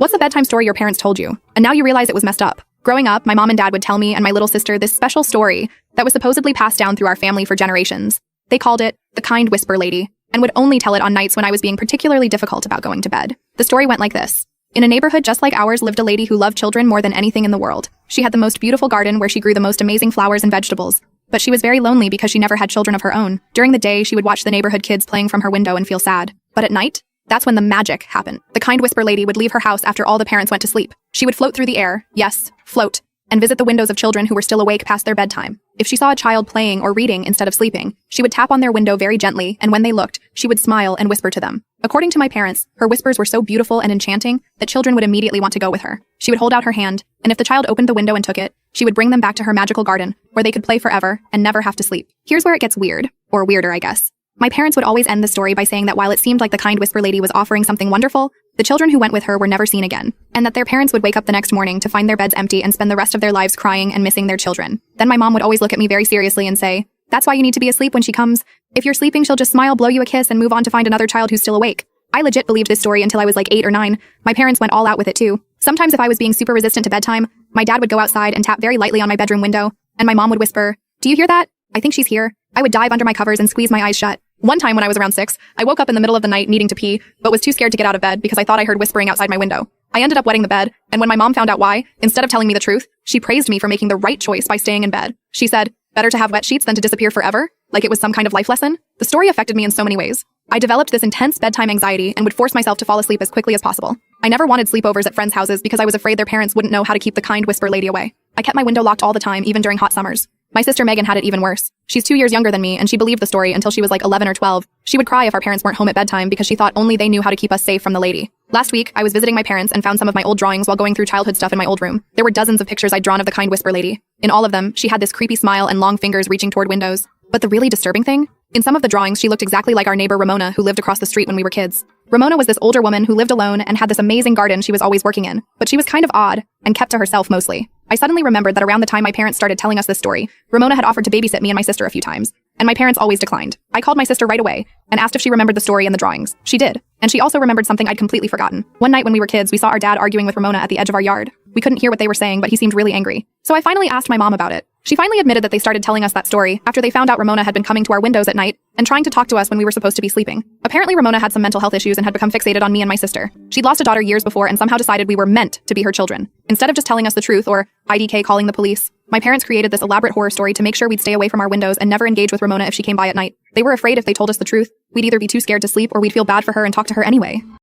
What's the bedtime story your parents told you, and now you realize it was messed up? Growing up, my mom and dad would tell me and my little sister this special story that was supposedly passed down through our family for generations. They called it the Kind Whisper Lady, and would only tell it on nights when I was being particularly difficult about going to bed. The story went like this. In a neighborhood just like ours lived a lady who loved children more than anything in the world. She had the most beautiful garden where she grew the most amazing flowers and vegetables. But she was very lonely because she never had children of her own. During the day, she would watch the neighborhood kids playing from her window and feel sad. But at night, that's when the magic happened. The Kind Whisper Lady would leave her house after all the parents went to sleep. She would float through the air, yes, float, and visit the windows of children who were still awake past their bedtime. If she saw a child playing or reading instead of sleeping, she would tap on their window very gently, and when they looked, she would smile and whisper to them. According to my parents, her whispers were so beautiful and enchanting that children would immediately want to go with her. She would hold out her hand, and if the child opened the window and took it, she would bring them back to her magical garden, where they could play forever and never have to sleep. Here's where it gets weird, or weirder, I guess. My parents would always end the story by saying that while it seemed like the Kind Whisper Lady was offering something wonderful, the children who went with her were never seen again, and that their parents would wake up the next morning to find their beds empty and spend the rest of their lives crying and missing their children. Then my mom would always look at me very seriously and say, "That's why you need to be asleep when she comes. If you're sleeping, she'll just smile, blow you a kiss, and move on to find another child who's still awake." I legit believed this story until I was like 8 or 9. My parents went all out with it too. Sometimes if I was being super resistant to bedtime, my dad would go outside and tap very lightly on my bedroom window, and my mom would whisper, "Do you hear that? I think she's here." I would dive under my covers and squeeze my eyes shut. One time when I was around 6, I woke up in the middle of the night needing to pee, but was too scared to get out of bed because I thought I heard whispering outside my window. I ended up wetting the bed, and when my mom found out why, instead of telling me the truth, she praised me for making the right choice by staying in bed. She said, "Better to have wet sheets than to disappear forever," like it was some kind of life lesson. The story affected me in so many ways. I developed this intense bedtime anxiety and would force myself to fall asleep as quickly as possible. I never wanted sleepovers at friends' houses because I was afraid their parents wouldn't know how to keep the Kind Whisper Lady away. I kept my window locked all the time, even during hot summers. My sister Megan had it even worse. She's 2 years younger than me, and she believed the story until she was like 11 or 12. She would cry if our parents weren't home at bedtime because she thought only they knew how to keep us safe from the lady. Last week, I was visiting my parents and found some of my old drawings while going through childhood stuff in my old room. There were dozens of pictures I'd drawn of the Kind Whisper Lady. In all of them, she had this creepy smile and long fingers reaching toward windows. But the really disturbing thing? In some of the drawings, she looked exactly like our neighbor Ramona, who lived across the street when we were kids. Ramona was this older woman who lived alone and had this amazing garden she was always working in, but she was kind of odd and kept to herself mostly. I suddenly remembered that around the time my parents started telling us this story, Ramona had offered to babysit me and my sister a few times, and my parents always declined. I called my sister right away and asked if she remembered the story and the drawings. She did, and she also remembered something I'd completely forgotten. One night when we were kids, we saw our dad arguing with Ramona at the edge of our yard. We couldn't hear what they were saying, but he seemed really angry. So I finally asked my mom about it. She finally admitted that they started telling us that story after they found out Ramona had been coming to our windows at night and trying to talk to us when we were supposed to be sleeping. Apparently Ramona had some mental health issues and had become fixated on me and my sister. She'd lost a daughter years before and somehow decided we were meant to be her children. Instead of just telling us the truth or IDK calling the police, my parents created this elaborate horror story to make sure we'd stay away from our windows and never engage with Ramona if she came by at night. They were afraid if they told us the truth, we'd either be too scared to sleep or we'd feel bad for her and talk to her anyway.